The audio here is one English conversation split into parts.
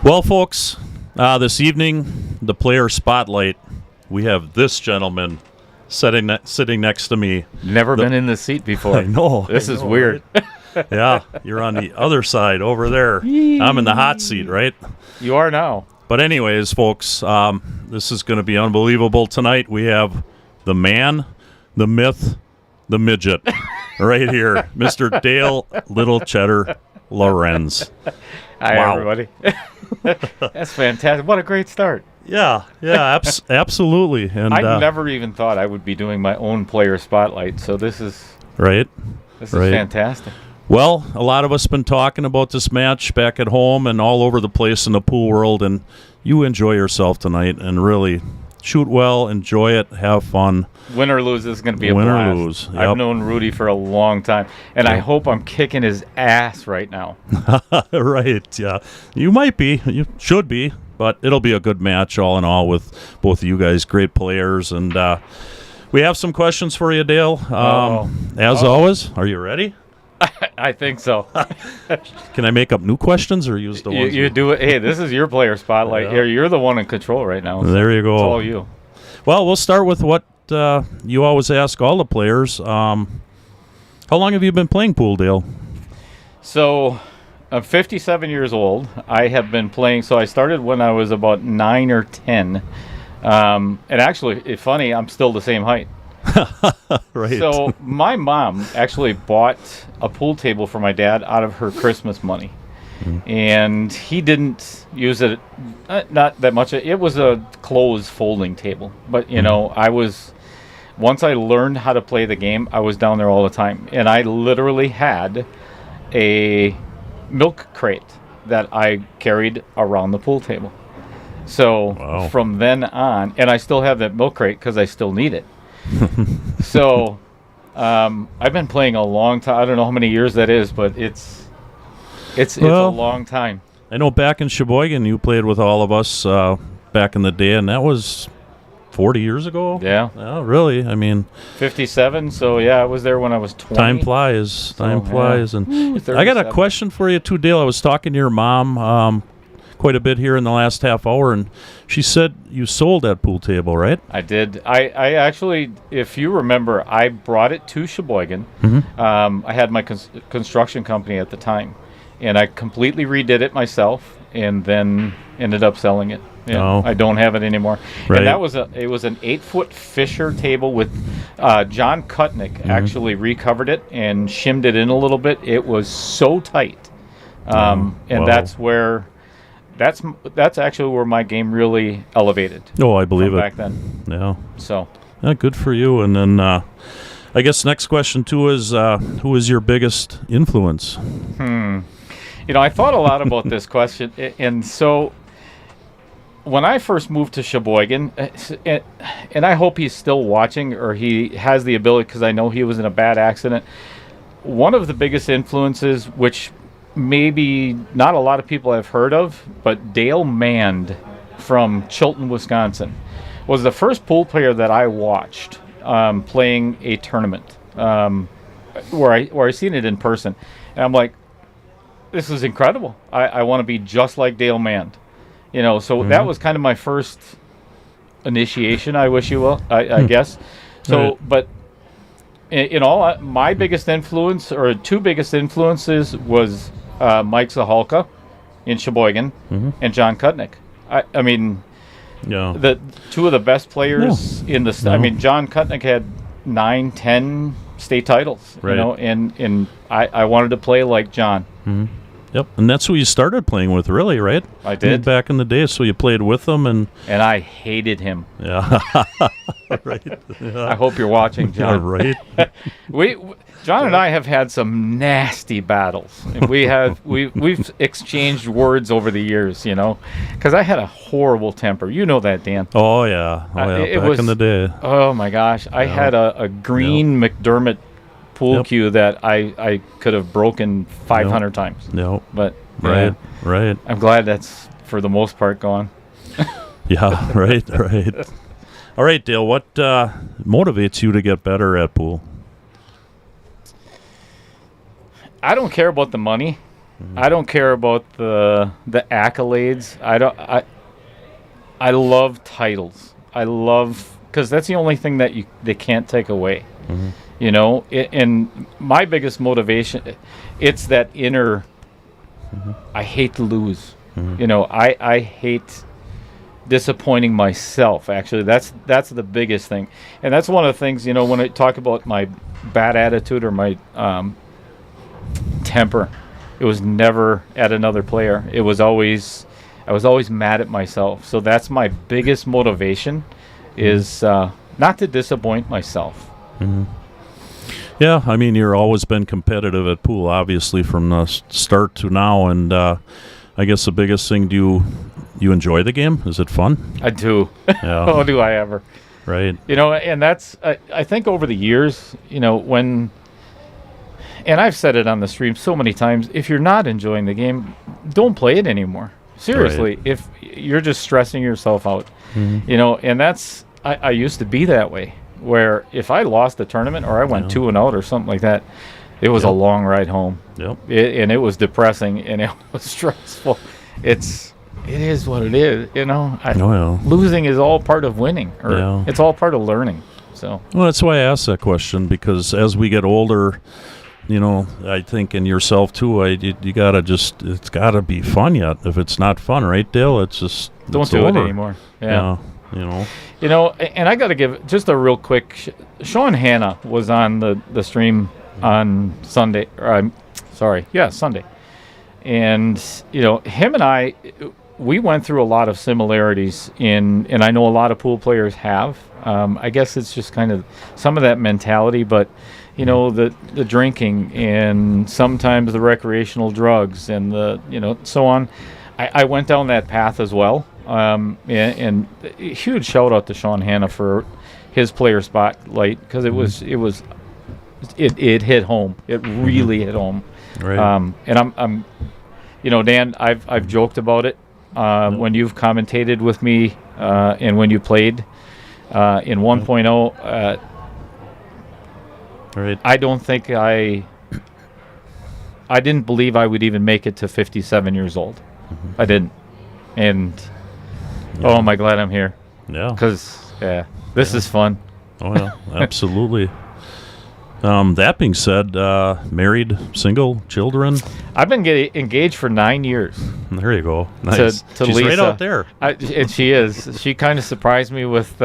Well, folks, this evening, the player spotlight, we have this gentleman sitting next to me. Never been in this seat before. I know. This is weird. Right? Yeah, you're on the other side over there. I'm in the hot seat, right? You are now. But anyways, folks, this is going to be unbelievable tonight. We have the man, the myth, the midget right here, Mr. Dale Little Cheddar Lorenz. Hi, Wow. everybody. That's fantastic. What a great start. Yeah, absolutely. And I never even thought I would be doing my own player spotlight, so this is right. fantastic. Well, a lot of us been talking about this match back at home and all over the place in the pool world, and you enjoy yourself tonight and really shoot well, enjoy it, have fun. Win or lose, this is going to be a Win blast. or lose. Yep. I've known Rudy for a long time, and I hope I'm kicking his ass right now. Right, yeah. You might be. You should be. But it'll be a good match all in all with both of you guys, great players. And we have some questions for you, Dale. As always, are you ready? I think so. Can I make up new questions or use the ones? You do it. Hey, this is your player spotlight Yeah. here. You're the one in control right now. So there you go. It's all you. Well, we'll start with what you always ask all the players. How long have you been playing pool, Dale? So I'm 57 years old. I have been playing. So I started when I was about 9 or 10. And actually, it's funny, I'm still the same height. Right. So my mom actually bought a pool table for my dad out of her Christmas money. And he didn't use it, not that much. It was a clothes folding table. But, you know, once I learned how to play the game, I was down there all the time. And I literally had a milk crate that I carried around the pool table. So From then on, and I still have that milk crate because I still need it. So I've been playing a long time. I don't know how many years that is, but it's a long time. I know back in Sheboygan you played with all of us back in the day, and that was 40 years ago. Yeah. Oh, really? I mean, 57. So yeah, I was there when I was 20. time flies. Time flies. And I got a 37. question for you too, Dale. I was talking to your mom quite a bit here in the last half hour, and she said you sold that pool table, right? I did. I actually, if you remember, I brought it to Sheboygan. I had my construction company at the time, and I completely redid it myself, and then ended up selling it. Yeah, I don't have it anymore. Right. And that was it was an 8-foot Fisher table with John Kutnick actually recovered it and shimmed it in a little bit. It was so tight, and that's actually where my game really elevated. Oh, I believe it. Back then. Yeah. So. Yeah, good for you. And then I guess next question too is who is your biggest influence? You know, I thought a lot about this question, and so when I first moved to Sheboygan, and I hope he's still watching or he has the ability, because I know he was in a bad accident. One of the biggest influences, which maybe not a lot of people have heard of, but Dale Mand from Chilton, Wisconsin, was the first pool player that I watched playing a tournament where I seen it in person, and I'm like, this is incredible. I want to be just like Dale Mand. You know, so that was kind of my first initiation, I wish you will, I guess. So, Right. But in all, my biggest influence, or two biggest influences, was Mike Zahalka in Sheboygan and John Kutnick. I mean, the two of the best players in the I mean, John Kutnick had 9, 10 state titles, Right. you know, and I wanted to play like John. Yep, and that's who you started playing with, really, right? I did. Back in the day, so you played with them, and I hated him. yeah, right. I hope you're watching, John. Yeah, right. John and I have had some nasty battles. And we've exchanged words over the years, you know, because I had a horrible temper. You know that, Dan. Oh yeah, back in the day. Oh my gosh, I had a green McDermott pool cue that I could have broken 500 times. No, But right. I'm glad that's for the most part gone. Yeah, right. All right, Dale. What motivates you to get better at pool? I don't care about the money. I don't care about the accolades. I love titles. I love, because that's the only thing that they can't take away. You know, and my biggest motivation, it's that inner. I hate to lose. You know, I hate disappointing myself. Actually, that's the biggest thing, and that's one of the things. You know, when I talk about my bad attitude or my temper, it was never at another player. It was always, I was always mad at myself. So that's my biggest motivation, is not to disappoint myself. Yeah, I mean, you're always been competitive at pool, obviously, from the start to now, and I guess the biggest thing, do you enjoy the game? Is it fun? I do. Yeah. Oh, do I ever? Right. You know, and that's, I think over the years, you know, when, and I've said it on the stream so many times, if you're not enjoying the game, don't play it anymore. Seriously, if you're just stressing yourself out, you know, and that's, I used to be that way, where if I lost a tournament or I went 2-0 or something like that, it was a long ride home. And it was depressing and it was stressful. It is what it is, you know. Losing is all part of winning, or it's all part of learning. So, well, that's why I asked that question, because as we get older, you know, I think, and yourself too, you gotta just, it's gotta be fun yet. If it's not fun, right, Dale? It's just, don't do it anymore. Yeah. You know, and I got to give just a real quick. Sean Hanna was on the stream on Sunday. Sunday. And you know, him and I, we went through a lot of similarities and I know a lot of pool players have. I guess it's just kind of some of that mentality, but you know, the drinking and sometimes the recreational drugs and the, you know, so on. I went down that path as well. And a huge shout out to Sean Hanna for his player spotlight, because it hit home. It really hit home. Right. And I'm, you know, Dan, I've joked about it when you've commentated with me and when you played in 1.0. Right. I don't think I didn't believe I would even make it to 57 years old. I didn't. And oh, am I glad I'm here. Yeah. Because, this is fun. Oh, yeah, absolutely. That being said, married, single, children? I've been engaged for 9 years. There you go. Nice. To She's Lisa. right out there. And she is. She kind of surprised me with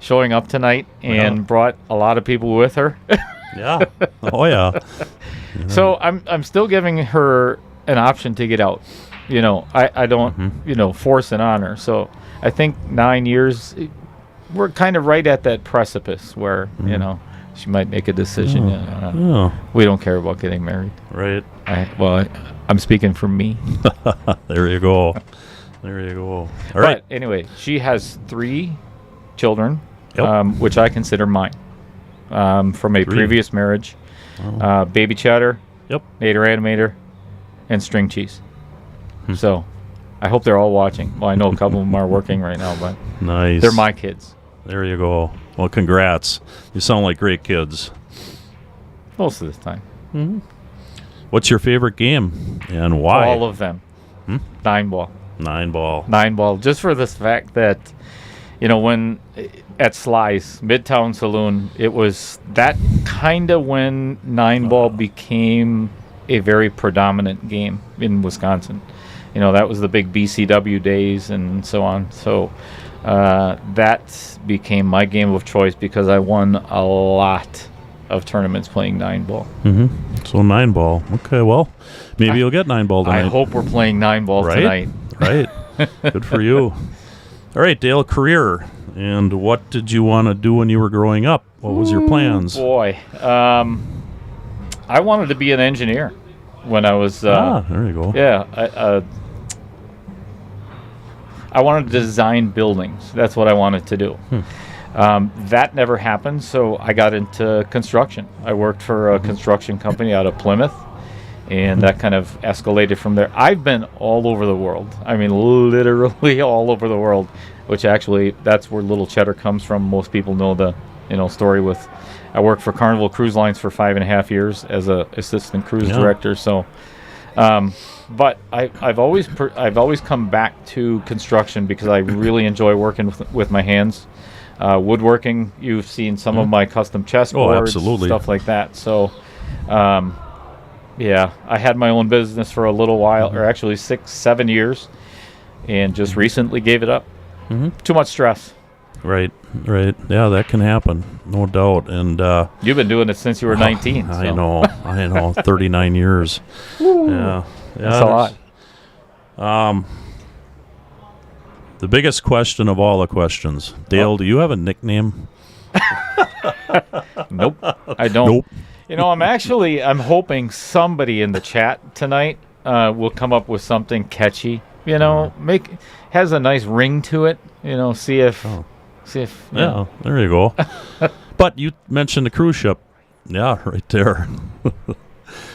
showing up tonight and brought a lot of people with her. Yeah. Oh, yeah. So I'm still giving her an option to get out. You know, I don't, you know, force it on her. So I think 9 years, we're kind of right at that precipice where, you know, she might make a decision. We don't care about getting married. Right. I'm speaking for me. There you go. There you go. All right. But anyway, she has 3 children, Yep. which I consider mine, from a 3. previous marriage. Oh. Baby Cheddar, Yep. Nader Animator, and String Cheese. So I hope they're all watching. Well, I know a couple of them are working right now, but Nice. they're my kids. There you go. Well, congrats. You sound like great kids. Most of the time. What's your favorite game and why? All of them. 9-ball. 9-ball. 9-ball. Just for this fact that, you know, when at Sly's, Midtown Saloon, it was that kind of when 9-ball became a very predominant game in Wisconsin. You know, that was the big BCW days and so on. So that became my game of choice because I won a lot of tournaments playing 9-ball. So 9-ball. Okay, well, maybe you'll get 9-ball tonight. I hope we're playing 9-ball tonight. Right. Good for you. All right, Dale, career. And what did you want to do when you were growing up? What was your plans? Boy, I wanted to be an engineer when I was... there you go. Yeah, I wanted to design buildings. That's what I wanted to do. That never happened, so I got into construction. I worked for a construction company out of Plymouth, and that kind of escalated from there. I've been all over the world. I mean, literally all over the world, which actually, that's where Little Cheddar comes from. Most people know the story with... I worked for Carnival Cruise Lines for 5.5 years as a assistant cruise director, so But I've always come back to construction because I really enjoy working with my hands. Woodworking, you've seen some of my custom chessboards, absolutely. stuff like that. So, yeah, I had my own business for a little while, or actually 6-7 years, and just recently gave it up. Too much stress. Right. Yeah, that can happen, no doubt. And you've been doing it since you were 19. I know. 39 years. Yeah, that's a lot. The biggest question of all the questions, Dale. Do you have a nickname? Nope, I don't. Nope. I'm hoping somebody in the chat tonight will come up with something catchy. Has a nice ring to it. See if. Yeah, there you go. But you mentioned the cruise ship. Yeah, right there.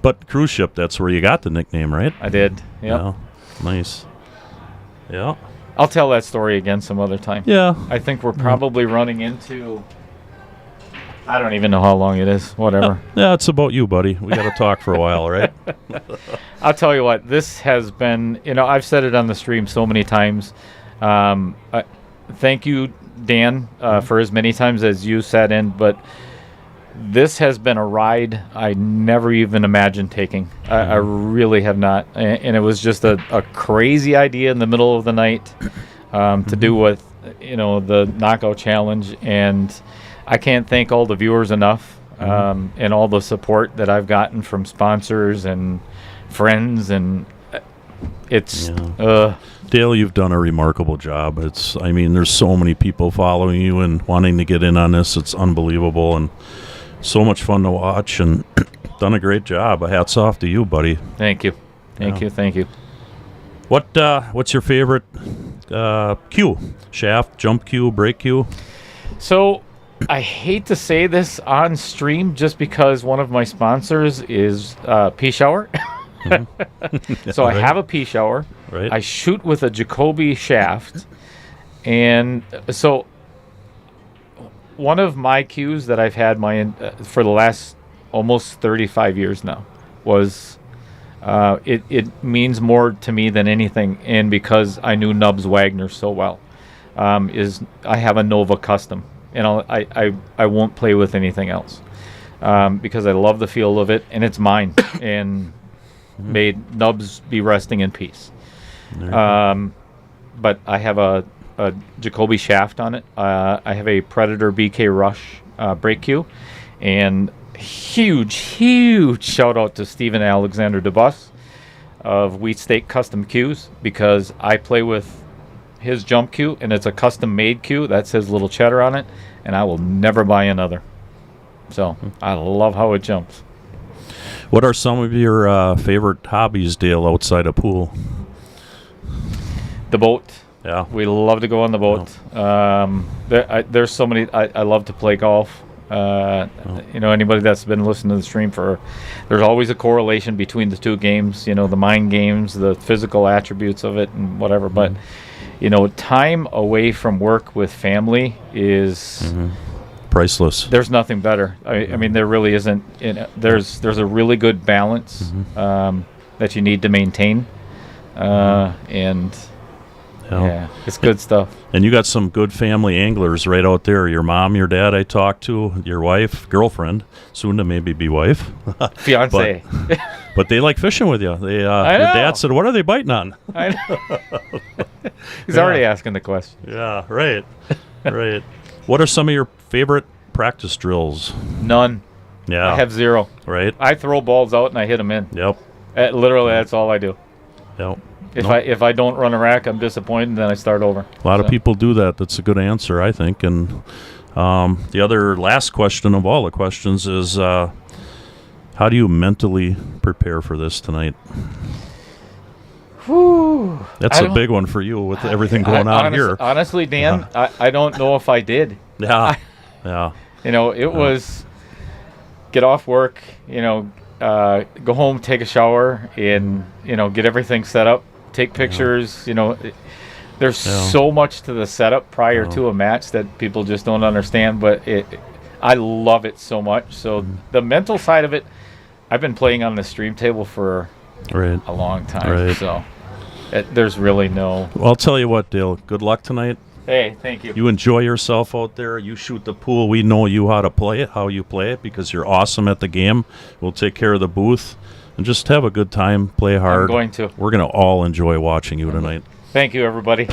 But cruise ship, that's where you got the nickname, right? I did. Yep. Yeah. Nice. Yeah. I'll tell that story again some other time. Yeah. I think we're probably running into. I don't even know how long it is. Whatever. Yeah, it's about you, buddy. We got to talk for a while, right? I'll tell you what. This has been. I've said it on the stream so many times. Thank you, Dan, for as many times as you sat in. But this has been a ride I never even imagined taking. I really have not. And it was just a crazy idea in the middle of the night to do with, the knockout challenge. And I can't thank all the viewers enough and all the support that I've gotten from sponsors and friends. And it's... Dale, you've done a remarkable job. There's so many people following you and wanting to get in on this. It's unbelievable and so much fun to watch, and done a great job. Hats off to you, buddy. Thank you. Thank you. What's your favorite cue? Shaft, jump cue, break cue? So, I hate to say this on stream just because one of my sponsors is Pea Shower. So I have a Pea Shower. Right. I shoot with a Jacoby shaft. And so one of my cues that I've had for the last almost 35 years now was it means more to me than anything. And because I knew Nubs Wagner so well, is I have a Nova Custom. And I won't play with anything else because I love the feel of it, and it's mine. And may Nubs be resting in peace. But I have a Jacoby shaft on it. I have a Predator BK Rush brake cue, and huge shout out to Stephen Alexander DeBus of Wheat Steak Custom Cues, because I play with his jump cue, and it's a custom made cue. That's his little Cheddar on it, and I will never buy another. So I love how it jumps. What are some of your favorite hobbies, Dale, outside of pool? The boat. Yeah. We love to go on the boat. There's so many. I love to play golf. Anybody that's been listening to the stream there's always a correlation between the two games, the mind games, the physical attributes of it and whatever. But, time away from work with family is priceless. There's nothing better. I mean, there really isn't. There's a really good balance that you need to maintain. Yeah, it's good stuff. And you got some good family anglers right out there. Your mom, your dad I talked to, your wife, girlfriend, soon to maybe be wife. Fiance. But they like fishing with you. Your dad said, what are they biting on? I know. He's already asking the question. Yeah, right. Right. What are some of your favorite practice drills? None. Yeah. I have zero. Right. I throw balls out and I hit them in. Yep. Literally, that's all I do. Yep. If I don't run a rack, I'm disappointed, and then I start over. A lot of people do that. That's a good answer, I think. And the other last question of all the questions is, how do you mentally prepare for this tonight? Whew. That's a big one for you with everything going on here. Honestly, Dan, I don't know if I did. Yeah. Yeah. It was get off work, go home, take a shower, and, get everything set up. Take pictures, there's so much to the setup prior to a match that people just don't understand, but I love it so much. So the mental side of it, I've been playing on the stream table for Right. a long time. Right. So there's really no. Well, I'll tell you what, Dale. Good luck tonight. Hey, thank you. You enjoy yourself out there. You shoot the pool. We know you how to play it, how you play it, because you're awesome at the game. We'll take care of the booth. And just have a good time. Play hard. I'm going to. We're going to all enjoy watching you tonight. Thank you, everybody.